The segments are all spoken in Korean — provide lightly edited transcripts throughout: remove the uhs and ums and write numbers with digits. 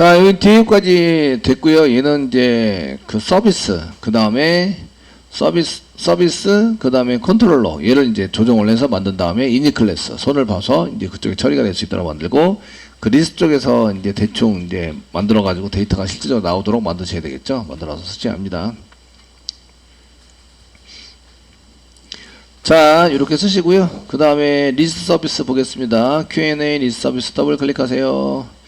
자, 여기 뒤에까지 됐고요. 얘는 이제 그 서비스, 그 다음에 서비스, 그 다음에 컨트롤러. 얘를 이제 조정을 해서 만든 다음에 이니 클래스. 손을 봐서 이제 그쪽에 처리가 될 수 있도록 만들고, 그 리스트 쪽에서 이제 대충 이제 만들어가지고 데이터가 실질적으로 나오도록 만드셔야 되겠죠. 만들어서 쓰셔야 합니다. 자, 이렇게 쓰시고요. 그 다음에 리스트 서비스 보겠습니다. Q&A 리스트 서비스 더블 클릭하세요.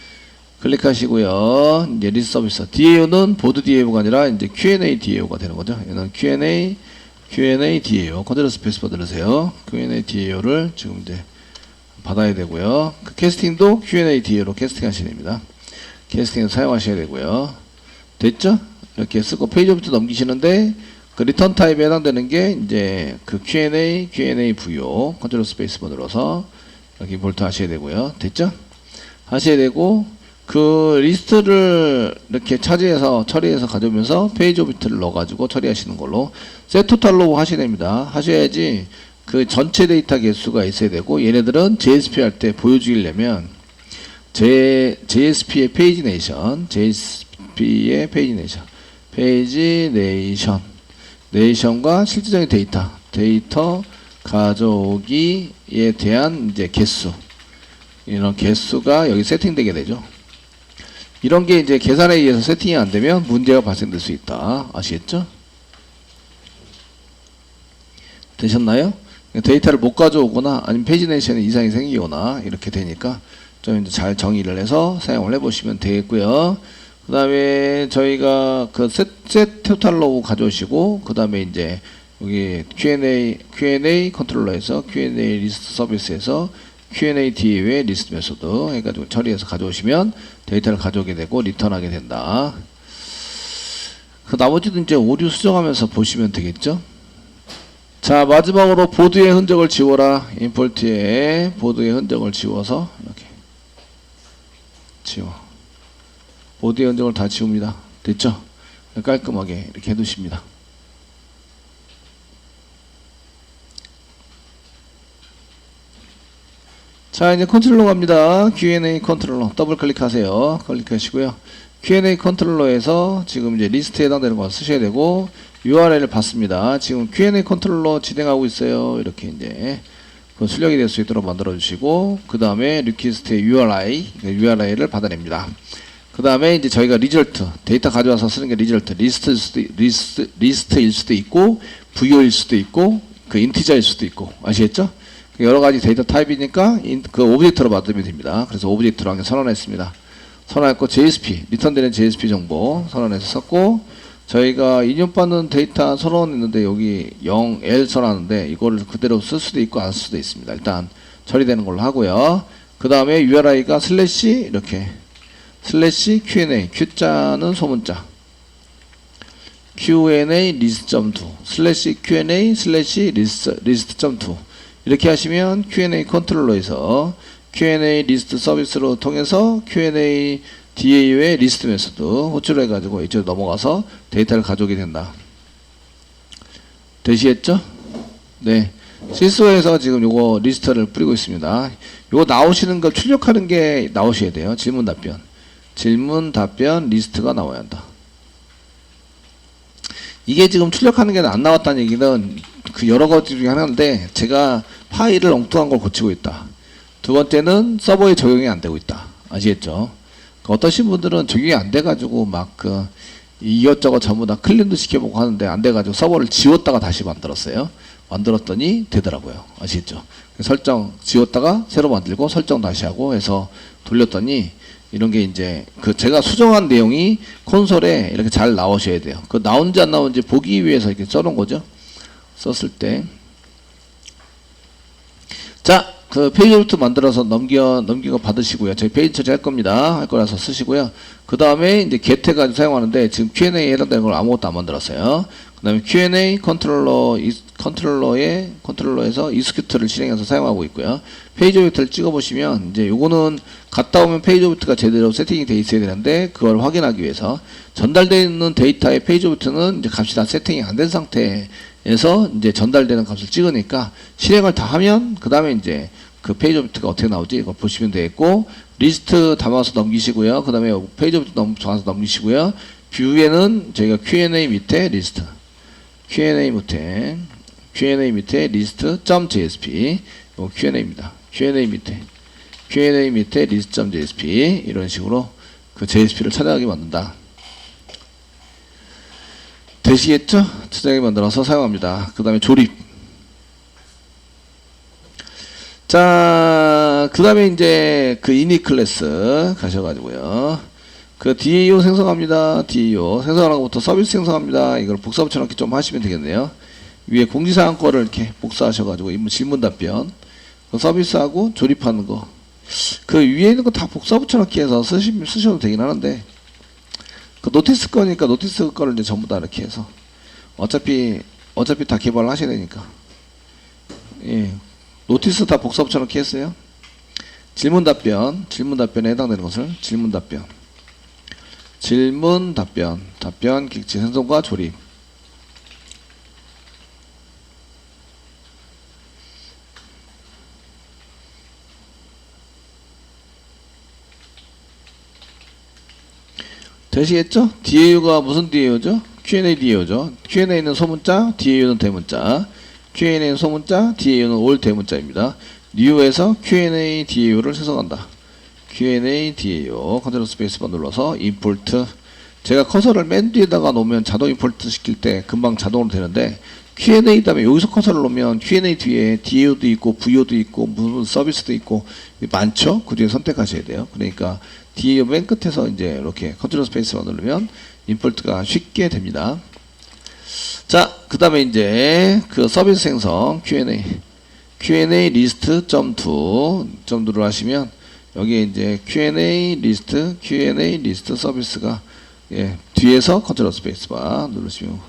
클릭하시고요. 이제 리스트 서비스. DAO는 보드 DAO가 아니라 이제 Q&A DAO가 되는 거죠. 얘는 Q&A DAO. 컨트롤 스페이스바 누르세요. Q&A DAO를 지금 이제 받아야 되고요. 그 캐스팅도 Q&A DAO로 캐스팅 하셔야 됩니다. 캐스팅을 사용하셔야 되고요. 됐죠? 이렇게 쓰고 페이지 오브젝트 넘기시는데 그 리턴 타입에 해당되는 게 이제 그 Q&A 부요. 컨트롤 스페이스바 눌러서 여기 볼트 하셔야 되고요. 됐죠? 하셔야 되고 그 리스트를 이렇게 처리해서 가져오면서 페이지 오브젝트를 넣어가지고 처리하시는 걸로 셋 토탈로 하셔야 됩니다. 하셔야지 그 전체 데이터 개수가 있어야 되고 얘네들은 JSP 할 때 보여주려면 JSP의 페이지 네이션과 실질적인 데이터 가져오기에 대한 이제 개수, 이런 개수가 여기 세팅되게 되죠. 이런 게 이제 계산에 의해서 세팅이 안 되면 문제가 발생될 수 있다. 아시겠죠? 되셨나요? 데이터를 못 가져오거나 아니면 페이지네이션에 이상이 생기거나 이렇게 되니까 좀 이제 잘 정의를 해서 사용을 해보시면 되겠고요. 그 다음에 저희가 그 셋 토탈로 가져오시고 그 다음에 이제 여기 Q&A 컨트롤러에서 Q&A 리스트 서비스에서 Q&A DAO의 리스트 메소드 해가지고 처리해서 가져오시면 데이터를 가져오게 되고 리턴하게 된다. 그 나머지도 이제 오류 수정하면서 보시면 되겠죠. 자, 마지막으로 보드의 흔적을 지워라. 임포트에 보드의 흔적을 지워서 이렇게 지워. 보드의 흔적을 다 지웁니다. 됐죠? 깔끔하게 이렇게 해두십니다. 자, 이제 컨트롤러 갑니다. Q&A 컨트롤러 더블 클릭하세요. 클릭하시고요. Q&A 컨트롤러에서 지금 이제 리스트에 해당되는 거 쓰셔야 되고 URL을 받습니다. 지금 Q&A 컨트롤러 진행하고 있어요. 이렇게 이제 그 출력이 될 수 있도록 만들어 주시고 그 다음에 리퀘스트의 URI를 받아냅니다. 그 다음에 이제 저희가 리절트 데이터 가져와서 쓰는 게 리절트 리스트일 수도 있고 VO일 수도 있고 그 인티저일 수도 있고 아시겠죠? 여러 가지 데이터 타입이니까 그 오브젝트로 만들면 됩니다. 그래서 오브젝트로 한개 선언했습니다. 선언했고 JSP 리턴되는 JSP 정보 선언해서 썼고 저희가 인용받는 데이터 선언했는데 여기 0L 선언하는데 이거를 그대로 쓸 수도 있고 안 쓸 수도 있습니다. 일단 처리되는 걸로 하고요. 그 다음에 URI가 슬래시 이렇게 슬래시 Q&A Q자는 소문자 Q&A 리스트.2 슬래시 Q&A 슬래시 리스트.2 이렇게 하시면 Q&A 컨트롤러에서 Q&A 리스트 서비스로 통해서 Q&A DAO의 리스트 메소드 호출을 해가지고 이쪽으로 넘어가서 데이터를 가져오게 된다. 되시겠죠? 네. 시스오에서 지금 요거 리스트를 뿌리고 있습니다. 요거 나오시는 걸 출력하는 게 나오셔야 돼요. 질문 답변 리스트가 나와야 한다. 이게 지금 출력하는 게 안 나왔다는 얘기는 그 여러 가지 중에 하나인데 제가 파일을 엉뚱한 걸 고치고 있다. 두 번째는 서버에 적용이 안 되고 있다. 아시겠죠? 어떠신 분들은 적용이 안 돼가지고 막 그 이것저것 전부 다 클린도 시켜보고 하는데 안 돼가지고 서버를 지웠다가 다시 만들었어요. 만들었더니 되더라고요. 아시겠죠? 설정 지웠다가 새로 만들고 설정 다시 하고 해서 돌렸더니 이런 게 이제 그 제가 수정한 내용이 콘솔에 이렇게 잘 나오셔야 돼요. 그 나온지 안 나온지 보기 위해서 이렇게 써놓은 거죠. 썼을 때. 자, 그 페이지부터 만들어서 넘기고 받으시고요. 저희 페이지 처리할 겁니다. 할 거라서 쓰시고요. 그 다음에 이제 get 가지고 사용하는데 지금 Q&A에 해당되는 걸 아무것도 안 만들었어요. 그 다음에 Q&A 컨트롤러에서 execute를 실행해서 사용하고 있고요. 페이지 오브젝트를 찍어보시면 이제 요거는 갔다 오면 페이지 오브젝트가 제대로 세팅이 돼 있어야 되는데 그걸 확인하기 위해서 전달되어 있는 데이터의 페이지 오브젝트는 이제 값이 다 세팅이 안 된 상태에서 이제 전달되는 값을 찍으니까 실행을 다 하면 그 다음에 이제 그 페이지 오브젝트가 어떻게 나오지? 이거 보시면 되겠고, 리스트 담아서 넘기시고요. 그 다음에 페이지 오브젝트 담아서 넘기시고요. 뷰에는 저희가 Q&A 밑에 리스트, Q&A 밑에 리스트.jsp, 이거 Q&A입니다. Q&A 밑에 리스트.jsp, 이런 식으로 그 JSP를 찾아가게 만든다. 되시겠죠? 찾아가게 만들어서 사용합니다. 그 다음에 조립. 자, 그 다음에 이제 그 이니 클래스 가셔가지고요. 그 DAO 생성합니다. DAO 생성하는 것부터 서비스 생성합니다. 이걸 복사 붙여넣기 좀 하시면 되겠네요. 위에 공지사항 거를 이렇게 복사하셔가지고 질문 답변, 그 서비스하고 조립하는 거, 그 위에 있는 거 다 복사 붙여넣기 해서 쓰셔도 되긴 하는데, 그 노티스 거니까 노티스 거를 이제 전부 다 이렇게 해서 어차피 다 개발을 하셔야 되니까, 예, 노티스 다 복사 붙여넣기 했어요. 질문 답변에 해당되는 것을 질문 답변 객체 생성과 조립. 되시겠죠? DAU가 무슨 DAU죠? Q&A DAU죠. Q&A는 소문자, DAU는 대문자. Q&A는 소문자, DAU는 올 대문자입니다. new에서 Q&A DAU를 생성한다. Q&A DAU 컨트롤 스페이스바 눌러서 임포트. 제가 커서를 맨 뒤에다가 놓으면 자동 임포트 시킬 때 금방 자동으로 되는데, Q&A 다음에 여기서 커서를 놓으면 Q&A 뒤에 DAU도 있고 VO도 있고 무슨 서비스도 있고 많죠? 그 중에 선택하셔야 돼요. 그러니까 DAU 맨 끝에서 이제 이렇게 컨트롤 스페이스바 누르면 임포트가 쉽게 됩니다. 자, 그 다음에 이제 그 서비스 생성 Q&A 리스트.2를 하시면 여기에 이제 Q&A 리스트 서비스가, 예, 뒤에서 컨트롤 스페이스바 누르시면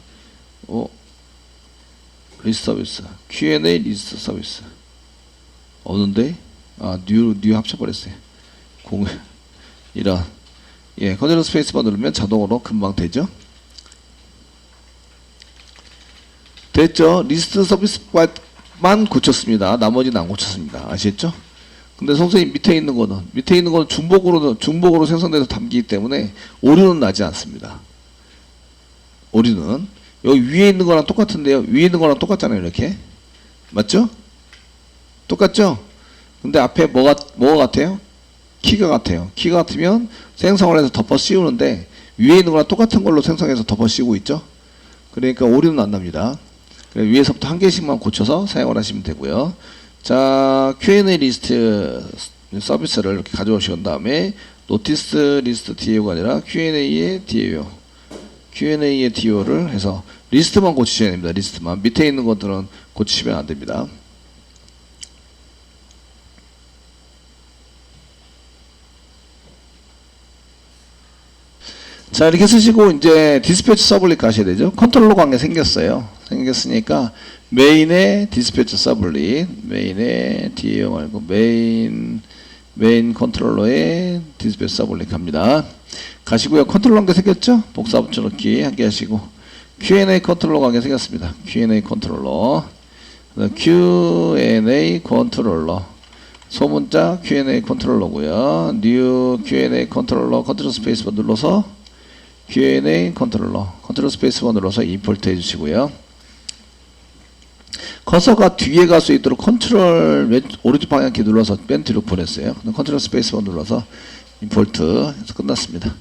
리스트 서비스 Q&A 리스트 서비스 없는데, 뉴 합쳐버렸어요. 이런, 예, 컨트롤 스페이스바 누르면 자동으로 금방 되죠. 됐죠? 리스트 서비스만 고쳤습니다. 나머지는 안 고쳤습니다. 아시겠죠? 근데 선생님 밑에 있는 거는 중복으로 생성돼서 담기기 때문에 오류는 나지 않습니다. 오류는 여기 위에 있는 거랑 똑같은데요. 위에 있는 거랑 똑같잖아요. 이렇게 맞죠? 똑같죠? 근데 앞에 뭐가 같아요? 키가 같아요. 키가 같으면 생성을 해서 덮어 씌우는데 위에 있는 거랑 똑같은 걸로 생성해서 덮어 씌우고 있죠. 그러니까 오류는 안 납니다. 위에서부터 한 개씩만 고쳐서 사용을 하시면 되고요. 자, Q&A 리스트 서비스를 이렇게 가져오신 다음에 노티스 리스트 DAU가 아니라 Q&A의 DAU를 해서 리스트만 고치셔야 됩니다. 리스트만. 밑에 있는 것들은 고치시면 안 됩니다. 자, 이렇게 쓰시고 이제 디스패치 서블릿 가셔야 되죠. 컨트롤러 관계 생겼으니까 메인의 디스패치 서블릿, 메인의 DAO 말고 메인 컨트롤러의 디스패치 서블릿 갑니다. 가시고요. 컨트롤러 관계 생겼죠? 복사 붙여넣기 한 개 하시고 Q&A 컨트롤러 관계 생겼습니다. Q&A 컨트롤러, 소문자 Q&A 컨트롤러고요. new Q&A 컨트롤러 컨트롤 스페이스바 눌러서 Q&A 컨트롤 스페이스바 눌러서 임포트 해주시고요. 커서가 뒤에 갈 수 있도록 컨트롤 오른쪽 방향키 눌러서 맨 뒤로 보냈어요. 컨트롤 스페이스바 눌러서 임포트 해서 끝났습니다.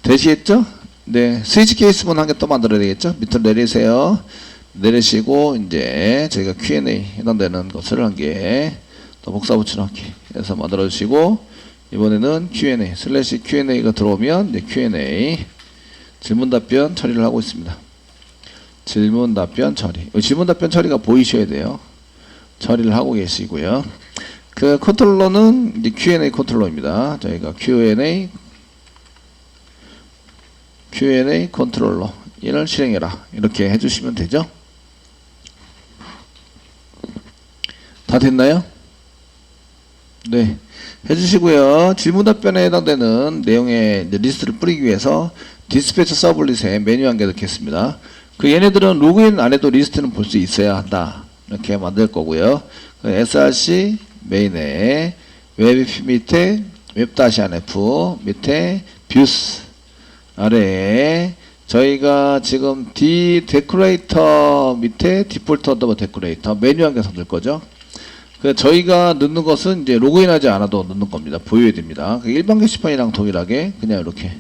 되시겠죠? 네, 스위치 케이스만 한 개 또 만들어야 되겠죠? 밑으로 내리세요. 내리시고 이제 저희가 Q&A 해당되는 것을 한 개 더 복사 붙여넣기 해서 만들어 주시고, 이번에는 Q&A가 들어오면 이제 Q&A 질문 답변 처리를 하고 있습니다. 질문 답변 처리가 보이셔야 돼요. 처리를 하고 계시고요. 그 컨트롤러는 이제 Q&A 컨트롤러입니다. 저희가 Q&A 컨트롤러 이를 실행해라 이렇게 해주시면 되죠. 다 됐나요? 네, 해주시고요. 질문 답변에 해당되는 내용의 리스트를 뿌리기 위해서 디스패치 서블릿에 메뉴 한 개 넣겠습니다. 그 얘네들은 로그인 안 해도 리스트는 볼 수 있어야 한다. 이렇게 만들 거고요. src 메인에 웹 밑에 웹-f 밑에 뷰스 아래에 저희가 지금 데코레이터 밑에 디폴트 언더바 데코레이터 메뉴 한 개 더 넣을 거죠. 저희가 넣는 것은 이제 로그인하지 않아도 넣는 겁니다. 보여야 됩니다. 일반 게시판이랑 동일하게 그냥 이렇게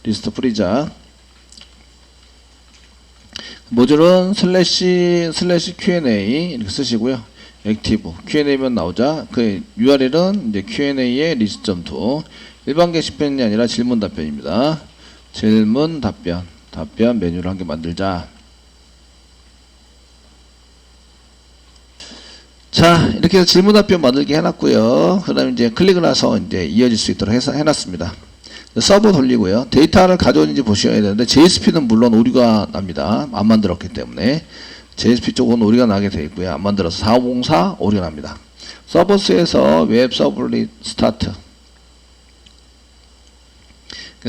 리스트 뿌리자. 모듈은 슬래시 Q&A 이렇게 쓰시고요. 액티브 Q&A면 나오자. 그 URL은 이제 Q&A의 리스트.2 일반 게시판이 아니라 질문 답변입니다. 질문 답변 메뉴를 한 개 만들자. 자, 이렇게 해서 질문 답변 만들기 해놨고요. 그 다음에 이제 클릭을 해서 이제 이어질 수 있도록 해놨습니다. 서버 돌리고요. 데이터를 가져오는지 보셔야 되는데 JSP는 물론 오류가 납니다. 안 만들었기 때문에 JSP 쪽은 오류가 나게 되어 있고요. 안 만들어서 4504 오류가 납니다. 서버스에서 웹 서블릿 스타트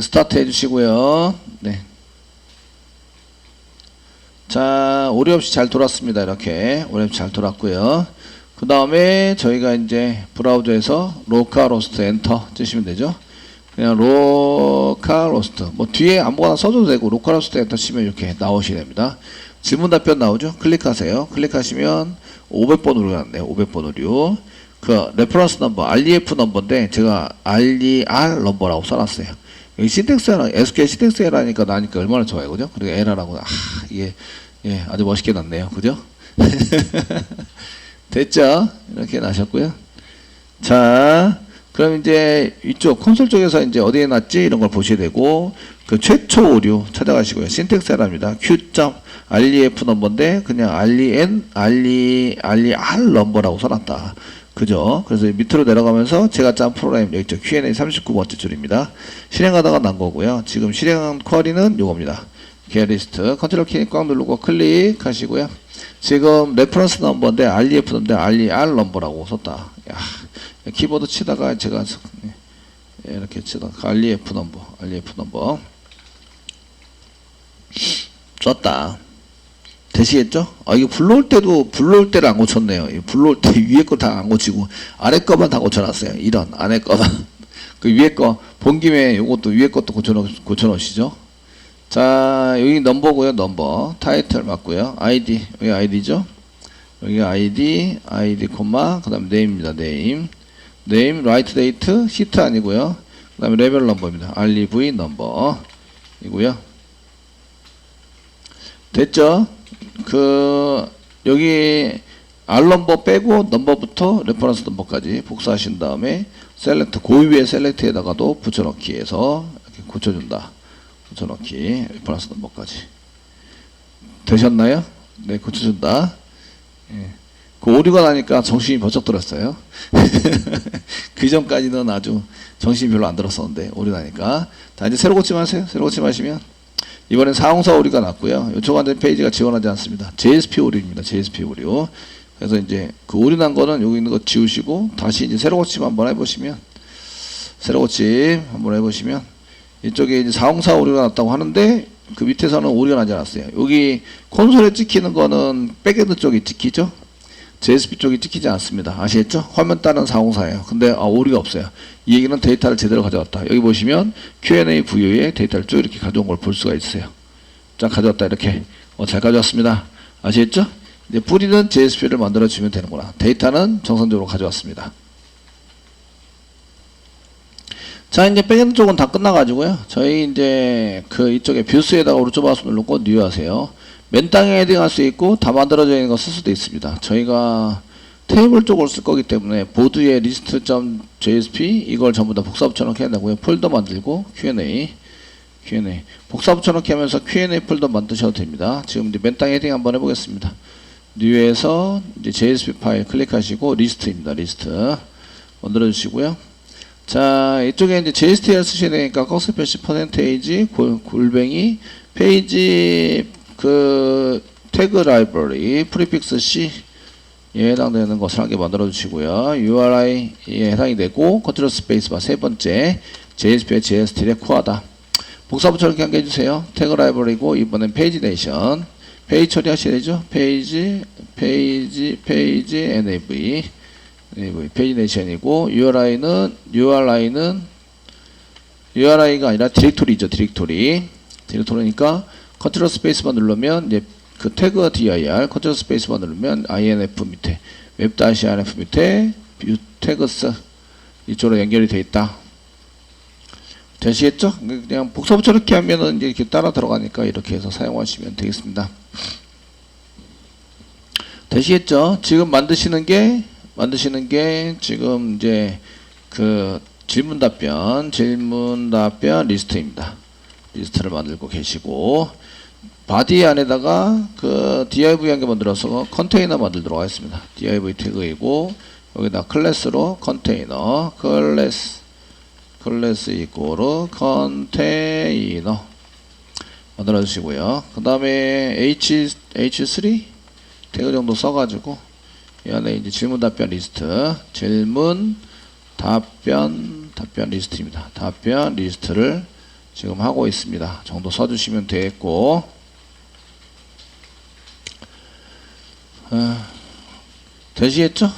스타트 해주시고요. 네. 자, 오류 없이 잘 돌았습니다. 이렇게 오류 없이 잘 돌았고요. 그 다음에 저희가 이제 브라우저에서 로컬호스트 엔터 치시면 되죠. 그냥 로컬호스트 뭐 뒤에 아무거나 써도 되고 로컬호스트 엔터 치면 이렇게 나오시게 됩니다. 질문 답변 나오죠. 클릭하세요. 클릭하시면 500번 오류가 났네요. 500번 오류. 그 레퍼런스 넘버 REF 넘버인데 제가 RER 넘버라고 써놨어요. 여기 신텍스 에러, SQL 신텍스 에러니까 나니까 얼마나 좋아요, 그죠? 그리고 에러라고 이게 예 아주 멋있게 났네요, 그죠? 됐죠? 이렇게 나셨고요. 자, 그럼 이제 이쪽 콘솔 쪽에서 이제 어디에 놨지 이런 걸 보셔야 되고 그 최초 오류 찾아가시고요. 신텍스 에러입니다. Q.REF 넘버인데 그냥 RER 넘버라고 써놨다. 그죠? 그래서 밑으로 내려가면서 제가 짠 프로그램 여기 있죠. Q&A 39번째 줄입니다. 실행하다가 난 거고요. 지금 실행한 쿼리는 요겁니다. 게리스트 컨트롤 키 꽉 누르고 클릭하시고요. 지금 레퍼런스 넘버인데 REF 넘버인데 RER 넘버라고 썼다. 야, 키보드 치다가 제가 이렇게 치다가 REF 넘버 썼다. 되시겠죠? 이거 불러올 때를 안 고쳤네요. 불러올 때 위에 거 다 안 고치고 아래 거만 다 고쳐놨어요. 이런 안에 거만 그 위에 거 본 김에 요것도 위에 것도 고쳐놓으시죠. 자, 여기 넘버고요. 넘버 타이틀 맞고요. ID 여기 ID죠. 여기 ID 콤마 그 다음에 네임입니다. 네임 라이트 데이트 시트 아니고요. 그 다음에 레벨 넘버입니다. REV 넘버 이고요. 됐죠? 여기 R 넘버 빼고 넘버부터 레퍼런스 넘버까지 복사하신 다음에 셀렉트 고유의 셀렉트에다가도 붙여넣기 해서 이렇게 고쳐준다. 붙여넣기 레퍼런스 넘버까지 되셨나요? 네, 고쳐준다. 예. 그 오류가 나니까 정신이 번쩍 들었어요. 그 전까지는 아주 정신이 별로 안 들었었는데 오류 나니까. 자, 이제 새로 고침하세요. 새로 고침하시면 이번엔 404 오류가 났고요. 요청하는 페이지가 지원하지 않습니다. JSP 오류입니다. JSP 오류. 그래서 이제 그 오류 난 거는 여기 있는 거 지우시고 다시 이제 새로 고침 한번 해보시면 이쪽에 이제 404 오류가 났다고 하는데 그 밑에서는 오류가 나지 않았어요. 여기 콘솔에 찍히는 거는 백엔드 쪽이 찍히죠. JSP 쪽이 찍히지 않습니다. 아시겠죠? 화면 따는 404예요. 근데 오류가 없어요. 이 얘기는 데이터를 제대로 가져왔다. 여기 보시면 Q&A 부유에 데이터를 쭉 이렇게 가져온 걸 볼 수가 있어요. 자, 가져왔다. 이렇게 잘 가져왔습니다. 아시겠죠? 이제 뿌리는 JSP를 만들어 주면 되는구나. 데이터는 정상적으로 가져왔습니다. 자, 이제 백엔드 쪽은 다 끝나가지고요. 저희 이제 이쪽에 뷰스에다가 오른쪽 마우스 누르고 뉴 하세요. 맨 땅에 헤딩할 수 있고 다 만들어져 있는 거 쓸 수도 있습니다. 저희가 테이블 쪽을 쓸 거기 때문에 보드에 list.jsp 이걸 전부 다 복사 붙여넣기 해야 되고요. 폴더 만들고 Q&A 복사 붙여넣기 하면서 Q&A 폴더 만드셔도 됩니다. 지금 이제 맨 땅에 헤딩 한번 해보겠습니다. 뉴에서 이제 JSP 파일 클릭하시고 리스트입니다. 리스트 만들어 주시고요. 자, 이쪽에 이제 JSTL 쓰셔야 되니까 꺽쇠 표시 퍼센테이지 골뱅이 페이지 태그 라이브러리 프리픽스 C에 해당되는 것을 한 개 만들어 주시고요. URI에 해당이 되고 컨트롤 스페이스바 세 번째 JSP의 JSTL의 코어다. 복사 붙여넣기 한 개 해주세요. 태그 라이브러리고 이번엔 페이지 네이션 페이지 처리하셔야 되죠. 페이지 nav 페이지 내션이고 URI가 아니라 디렉토리죠. 디렉토리니까 컨트롤 스페이스만 누르면 이제 그 태그 dir 컨트롤 스페이스만 누르면 inf 밑에 웹-inf 밑에 뷰 태그스 이쪽으로 연결이 되어 있다. 되시겠죠? 그냥 복사붙여 넣기 하면은 이제 이렇게 따라 들어가니까 이렇게 해서 사용하시면 되겠습니다. 되시겠죠? 지금 만드시는 게 지금 이제 그 질문 답변 리스트입니다. 리스트를 만들고 계시고 바디 안에다가 그 div 한 개 만들어서 컨테이너 만들도록 하겠습니다. div 태그이고 여기다 클래스로 컨테이너 클래스 이꼬르 컨테이너 만들어 주시고요. 그 다음에 h3 태그 정도 써가지고 이 안에 이제 질문 답변 리스트 답변 리스트입니다. 답변 리스트를 지금 하고 있습니다. 정도 써주시면 되겠고 되시겠죠?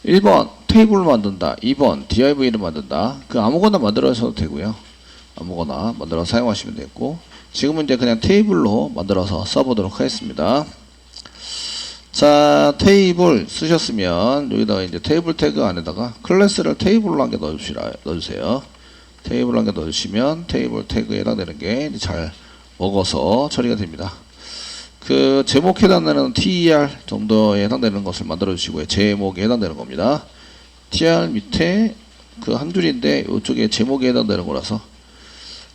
1번 테이블을 만든다. 2번 div를 만든다. 그 아무거나 만들어서도 되고요. 아무거나 만들어 사용하시면 되겠고 지금은 이제 그냥 테이블로 만들어서 써보도록 하겠습니다. 자, 테이블 쓰셨으면 여기다가 이제 테이블 태그 안에다가 클래스를 테이블로 한 개 넣어주세요. 테이블 한 개 넣어주시면 테이블 태그에 해당되는 게 잘 먹어서 처리가 됩니다. 그 제목에 해당되는 TR 정도에 해당되는 것을 만들어 주시고요. 제목에 해당되는 겁니다. TR 밑에 그 한 줄인데 이쪽에 제목에 해당되는 거라서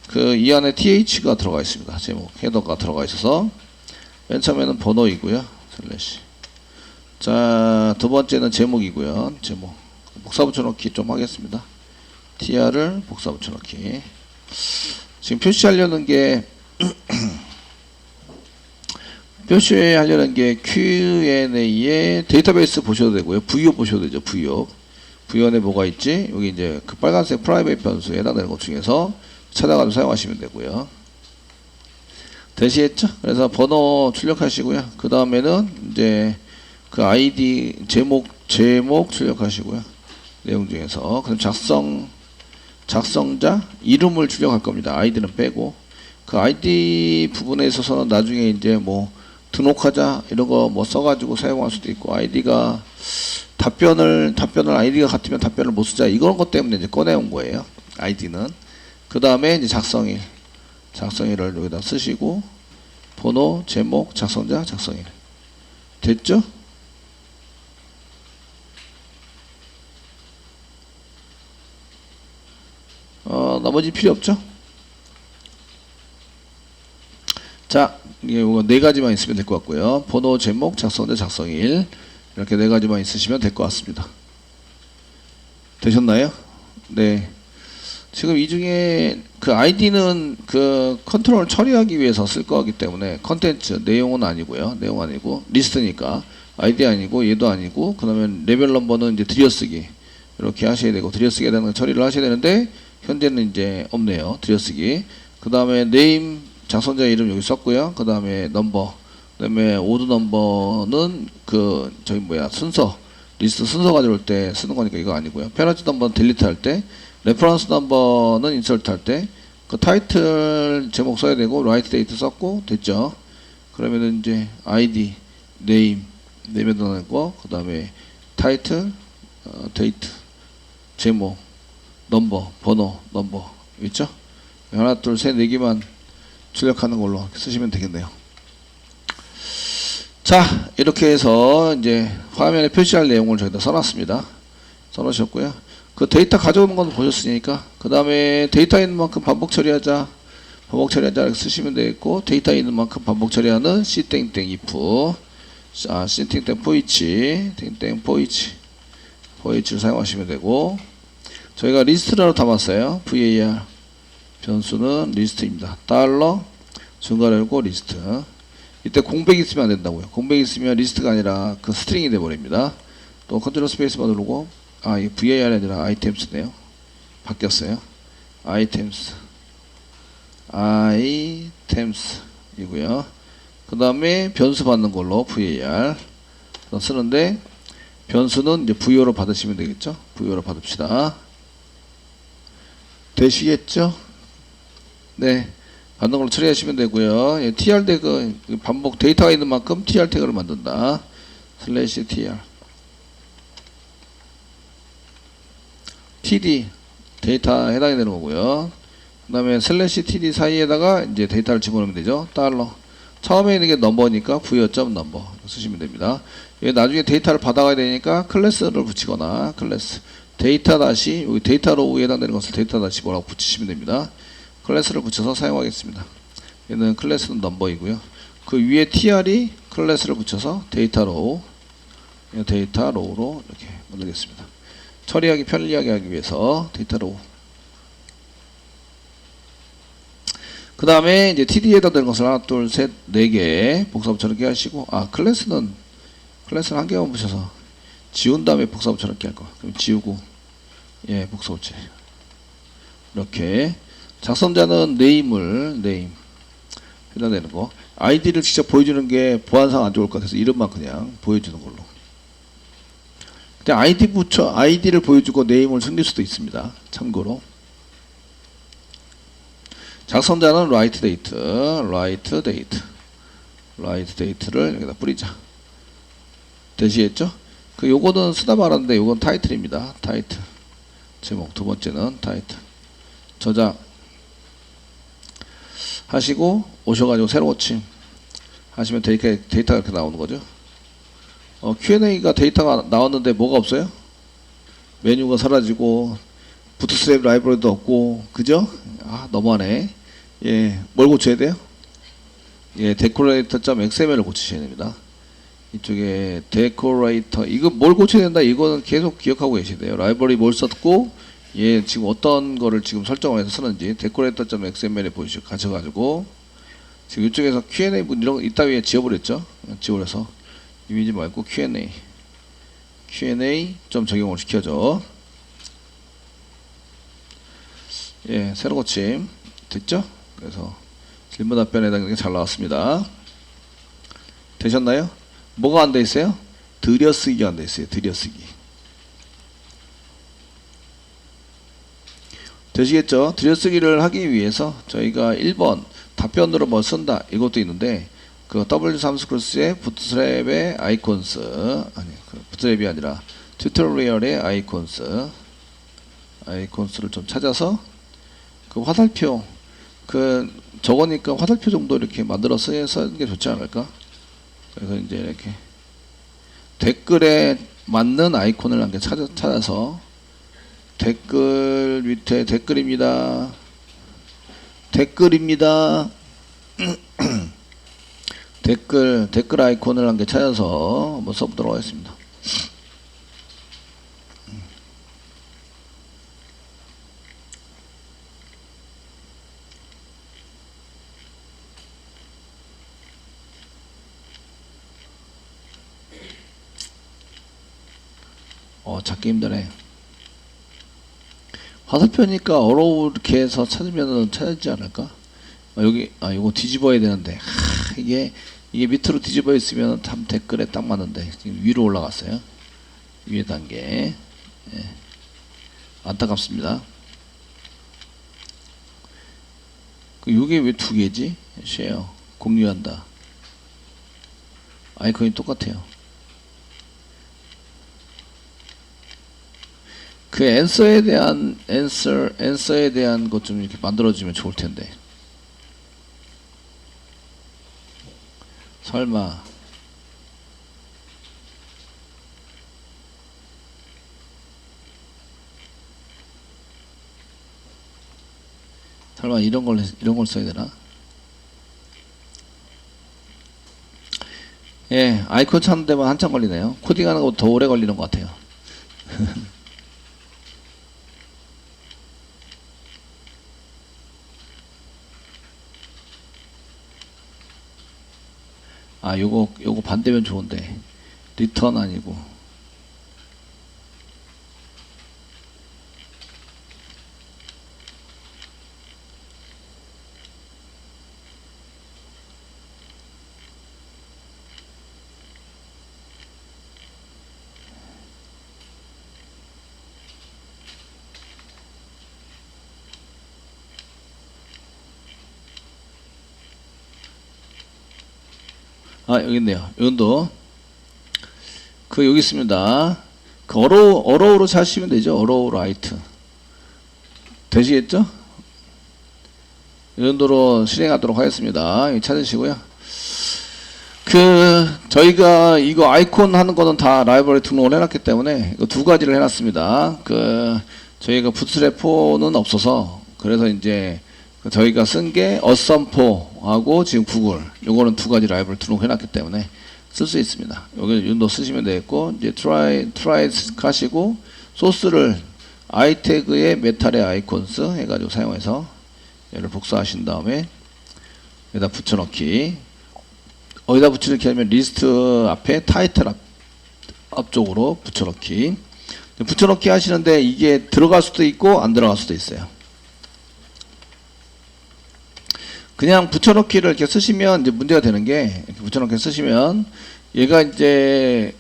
그 이 안에 TH가 들어가 있습니다. 제목 헤더가 들어가 있어서 맨 처음에는 번호이고요. 슬래시. 자, 두 번째는 제목이고요. 제목. 복사 붙여넣기 좀 하겠습니다. TR을 복사 붙여넣기. 지금 표시하려는 게 Q&A의 데이터베이스 보셔도 되고요. VO 보셔도 되죠. VO 안에 뭐가 있지? 여기 이제 그 빨간색 프라이빗 변수에 해당되는 것 중에서 찾아가서 사용하시면 되고요. 되시겠죠? 그래서 번호 출력하시고요. 그 다음에는 이제 그 ID 제목 출력하시고요. 내용 중에서 그럼 작성자 이름을 출력할 겁니다. 아이디는 빼고 그 아이디 부분에 있어서는 나중에 이제 뭐 등록하자 이런 거 뭐 써가지고 사용할 수도 있고 아이디가 답변을 아이디가 같으면 답변을 못 쓰자 이런 것 때문에 이제 꺼내온 거예요. 아이디는 그 다음에 이제 작성일을 여기다 쓰시고 번호 제목 작성자 작성일 됐죠? 나머지 필요 없죠? 자, 이게 네 가지만 있으면 될 것 같고요. 번호, 제목, 작성자, 작성일 이렇게 네 가지만 있으시면 될 것 같습니다. 되셨나요? 네. 지금 이 중에 그 아이디는 그 컨트롤 처리하기 위해서 쓸 거기 때문에 컨텐츠 내용은 아니고요. 내용 아니고 리스트니까 아이디 아니고 얘도 아니고 그러면 레벨 넘버는 이제 들여쓰기 이렇게 하셔야 되고 들여쓰기에 대한 처리를 하셔야 되는데 현재는 이제 없네요. 들여쓰기. 그 다음에 네임 작성자 이름 여기 썼고요. 그 다음에 넘버, 그 다음에 오드 넘버는 그 저기 뭐야 순서 리스트 순서 가져올 때 쓰는 거니까 이거 아니고요. 페너지 넘버는 딜리트 할 때, 레퍼런스 넘버는 인서트 할 때, 그 타이틀 제목 써야 되고 라이트 데이트 썼고 됐죠. 그러면은 이제 아이디, 네임 내면 거, 그 다음에 타이틀, 데이트, 제목, 넘버, 번호, 넘버 있죠? 하나, 둘, 셋, 네 개만 출력하는 걸로 쓰시면 되겠네요. 자, 이렇게 해서 이제 화면에 표시할 내용을 저희가 써놨습니다. 써놓으셨고요. 그 데이터 가져오는 건 보셨으니까 그 다음에 데이터 있는 만큼 반복 처리하자 이렇게 쓰시면 되겠고 데이터 있는 만큼 반복 처리하는 c땡땡 if c땡땡 포이치를 사용하시면 되고 저희가 리스트라고 담았어요. var 변수는 리스트입니다. 달러 중괄호 열고 리스트. 이때 공백 있으면 안 된다고요. 공백 있으면 리스트가 아니라 그 스트링이 돼버립니다. 또 컨트롤 스페이스바 누르고 이 var이 아니라 아이템스네요. 바뀌었어요. 아이템스 이고요. 그 다음에 변수 받는 걸로 var 쓰는데, 변수는 이제 VO로 받으시면 되겠죠. VO로 받읍시다. 되시겠죠? 네. 받는 걸로 처리하시면 되고요. 예, tr 태그, 반복 데이터가 있는 만큼 tr 태그를 만든다. 슬래시 tr. td. 데이터 해당이 되는 거고요. 그 다음에 슬래시 td 사이에다가 이제 데이터를 집어넣으면 되죠. 달러. 처음에 있는 게 넘버니까 VO.number 쓰시면 됩니다. 나중에 데이터를 받아가야 되니까 클래스를 붙이거나 클래스 데이터 다시 여기 데이터 로우에 해당되는 것을 데이터 다시 뭐라고 붙이시면 됩니다. 클래스를 붙여서 사용하겠습니다. 얘는 클래스는 넘버이고요. 그 위에 tr이 클래스를 붙여서 데이터 로우 데이터 로우로 이렇게 만들겠습니다. 처리하기 편리하게 하기 위해서 데이터 로우. 그 다음에 이제 td에 해당되는 것을 하나, 둘, 셋, 네 개 복사부 저렇게 하시고, 클래스는 한 개만 붙여서 지운 다음에 복사부 저렇게 할 거. 그럼 지우고, 예, 복사부체. 이렇게. 작성자는 네임 해당되는 거. 아이디를 직접 보여주는 게 보안상 안 좋을 것 같아서 이름만 그냥 보여주는 걸로. 그냥 아이디를 보여주고 네임을 숨길 수도 있습니다. 참고로. 작성자는 write date를 여기다 뿌리자. 되시겠죠? 요거는 쓰다 말았는데 요건 타이틀입니다. 타이틀. 제목. 두 번째는 타이틀. 저장 하시고 오셔가지고 새로 고침 하시면 데이터가 이렇게 나오는 거죠. Q&A가 데이터가 나왔는데 뭐가 없어요? 메뉴가 사라지고 부트스트랩 라이브러리도 없고, 그죠? 너무하네. 예, 뭘 고쳐야 돼요? 예, decorator.xml을 고치셔야 됩니다. 이쪽에 decorator, 이거 뭘 고쳐야 된다? 이거는 계속 기억하고 계셔야 돼요. 라이브러리 뭘 썼고, 예, 지금 어떤 거를 지금 설정을 해서 쓰는지 decorator.xml에 가셔가지고, 지금 이쪽에서 Q&A 문 이런 거 이따위에 지워버렸죠? 지워버려서 이미지 말고 Q&A 좀 적용을 시켜줘. 예, 새로 고침 됐죠? 그래서 질문 답변에 해당되는 게 잘 나왔습니다. 되셨나요? 뭐가 안 돼 있어요? 들여쓰기가 안 돼 있어요. 들여쓰기. 되시겠죠? 들여쓰기를 하기 위해서 저희가 1번 답변으로 뭐 쓴다 이것도 있는데, 그 W3스크루스의 부트스트랩의 아이콘스, 부트스트랩이 아니라 튜토리얼의 아이콘스를 좀 찾아서 그 화살표, 저거니까 화살표 정도 이렇게 만들어 쓰는 게 좋지 않을까? 그래서 이제 이렇게 댓글에 맞는 아이콘을 한 개 찾아서 댓글 밑에 댓글입니다. 댓글 아이콘을 한 개 찾아서 한번 써보도록 하겠습니다. 찾기 힘드네. 화살표니까 어렵게 해서 찾으면은 찾지 않을까? 이거 뒤집어야 되는데. 이게 밑으로 뒤집어 있으면 참 댓글에 딱 맞는데. 지금 위로 올라갔어요. 위에 단계. 예. 안타깝습니다. 이게 왜 두 개지? 쉐어. 공유한다. 아이콘이 똑같아요. 그 answer에 대한 것 좀 이렇게 만들어주면 좋을 텐데. 설마 이런 걸 써야 되나? 예, 아이콘 찾는 데만 한참 걸리네요. 코딩하는 것보다 더 오래 걸리는 것 같아요. 요거 반대면 좋은데. 리턴 아니고. 아, 여기 있네요. 이건도 그 여기 있습니다. 그 어로우로 찾으시면 되죠. 어로우 라이트 되시겠죠? 이 정도로 실행하도록 하겠습니다. 여기 찾으시고요. 그 저희가 이거 아이콘 하는 거는 다 라이브러리 등록을 해놨기 때문에 이거 두 가지를 해놨습니다. 그 저희가 부트스트랩4는 없어서 그래서 이제 저희가 쓴 게 어썸4하고 지금 구글 요거는 두 가지 라이브러리 등록해놨기 때문에 쓸 수 있습니다. 여기 윤도 쓰시면 되겠고 이제 try 하시고 소스를 아이태그의 메탈의 아이콘스 해가지고 사용해서 얘를 복사하신 다음에 여기다 붙여넣기. 어디다 붙여넣기 하면 리스트 앞에 타이틀 앞쪽으로 붙여넣기. 붙여넣기 하시는데 이게 들어갈 수도 있고 안 들어갈 수도 있어요. 그냥 붙여넣기를 이렇게 쓰시면 이제 문제가 되는 게 이렇게 붙여넣기 쓰시면 얘가 이제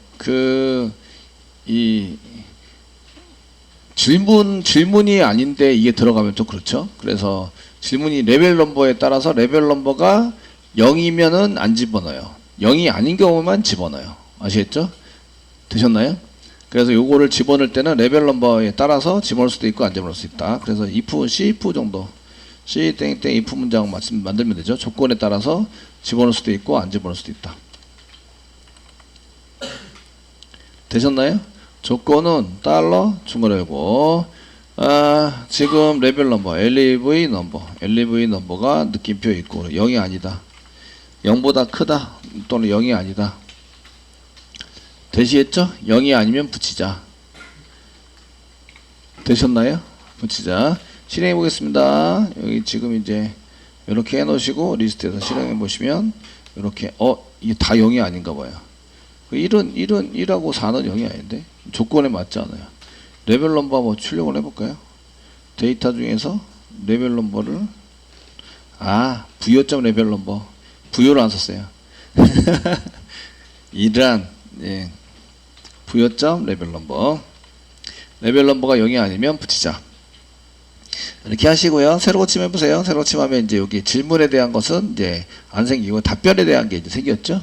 이 질문이 아닌데 이게 들어가면 좀 그렇죠. 그래서 질문이 레벨 넘버에 따라서 레벨 넘버가 0이면은 안 집어넣어요. 0이 아닌 경우만 집어넣어요. 아시겠죠? 되셨나요? 그래서 요거를 집어넣을 때는 레벨 넘버에 따라서 집어넣을 수도 있고 안 집어넣을 수 있다. 그래서 if, cif 정도 c 땡땡 if 문장 만들면 되죠. 조건에 따라서 집어넣을 수도 있고 안 집어넣을 수도 있다. 되셨나요? 조건은 달러 중괄호고 지금 레벨 넘버 LEV 넘버가 느낌표 있고 0이 아니다. 0보다 크다 또는 0이 아니다. 되시겠죠? 0이 아니면 붙이자. 되셨나요? 붙이자. 실행해 보겠습니다. 여기 지금 이제 이렇게 해 놓으시고 리스트에서 실행해 보시면 이렇게 이게 다 0이 아닌가 봐요. 1하고 4는 0이 아닌데 조건에 맞지 않아요. 레벨 넘버 한번 출력을 해볼까요? 데이터 중에서 레벨 넘버를 부여점 레벨 넘버 부여를 안 썼어요. 이란 부여점 레벨 넘버가 0이 아니면 붙이자. 이렇게 하시고요. 새로 고침해 보세요. 새로 고침하면 이제 여기 질문에 대한 것은 이제 안 생기고 답변에 대한 게 이제 생겼죠.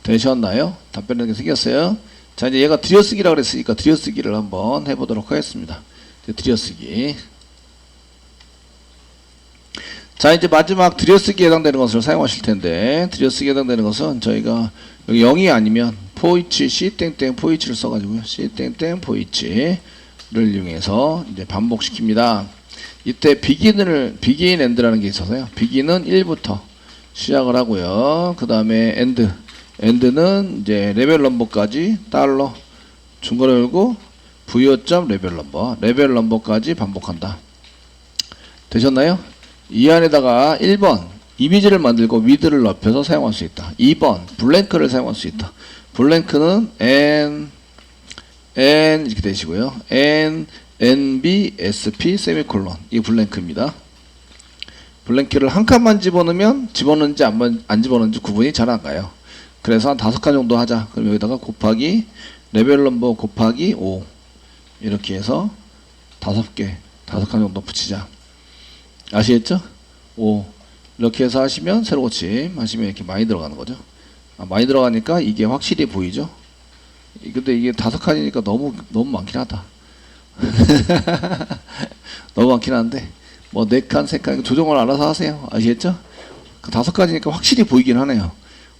되셨나요? 답변이 생겼어요. 자, 이제 얘가 들여쓰기라고 그랬으니까 들여쓰기를 한번 해보도록 하겠습니다. 들여쓰기. 자, 이제 마지막 들여쓰기에 해당되는 것을 사용하실 텐데, 들여쓰기에 해당되는 것은 저희가 여기 0이 아니면 포이치 c땡땡 포이치를 써가지고요. c땡땡 포이치를 이용해서 이제 반복시킵니다. 이때 begin end라는 게 있어서요. begin은 1부터 시작을 하고요. 그 다음에 end는 이제 레벨 넘버까지 달러 중괄호 열고 부여점 레벨 넘버까지 반복한다. 되셨나요? 이 안에다가 1번 이미지를 만들고 위드를 넓혀서 사용할 수 있다. 2번 블랭크를 사용할 수 있다. 블랭크는 n 이렇게 되시고요. nb sp 세미콜론 이 블랭크입니다. 블랭크를 한 칸만 집어넣으면 집어넣는지 안 집어넣는지 구분이 잘 안 가요. 그래서 한 5칸 정도 하자. 그럼 여기다가 곱하기 레벨 넘버 곱하기 5 이렇게 해서 5칸 정도 붙이자. 아시겠죠? 5 이렇게 해서 하시면 새로 고침 하시면 이렇게 많이 들어가는 거죠. 많이 들어가니까 이게 확실히 보이죠? 근데 이게 5칸이니까 너무 많긴 하다. 너무 많긴 한데 뭐 4칸, 3칸 조정을 알아서 하세요. 아시겠죠? 5칸이니까 확실히 보이긴 하네요.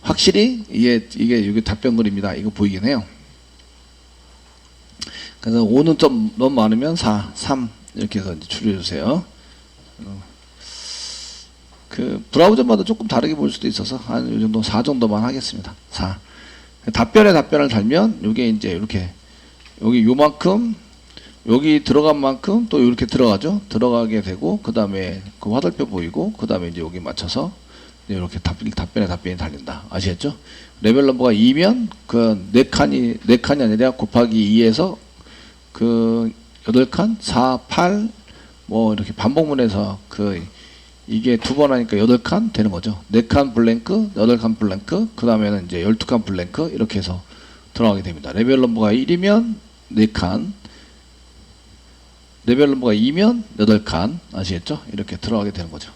확실히 이게 답변글입니다. 이거 보이긴 해요. 그래서 5는 좀 너무 많으면 4, 3 이렇게 해서 이제 줄여주세요. 그 브라우저마다 조금 다르게 볼 수도 있어서 한 이 정도 4 정도만 하겠습니다. 4. 답변을 달면 이게 이제 이렇게 여기 요만큼 여기 들어간 만큼 또 이렇게 들어가죠. 들어가게 되고 그 다음에 그 화살표 보이고 그 다음에 이제 여기 맞춰서 이렇게 답변이 달린다. 아시겠죠? 레벨 넘버가 2면 그 4칸이 아니라 곱하기 2에서 그 8칸, 4, 8 뭐 이렇게 반복문에서 이게 2번 하니까 8칸 되는 거죠. 4칸 블랭크, 8칸 블랭크, 그 다음에는 이제 12칸 블랭크 이렇게 해서 들어가게 됩니다. 레벨 넘버가 1이면 4칸, 레벨 넘버가 2면 8칸 아시겠죠? 이렇게 들어가게 되는 거죠.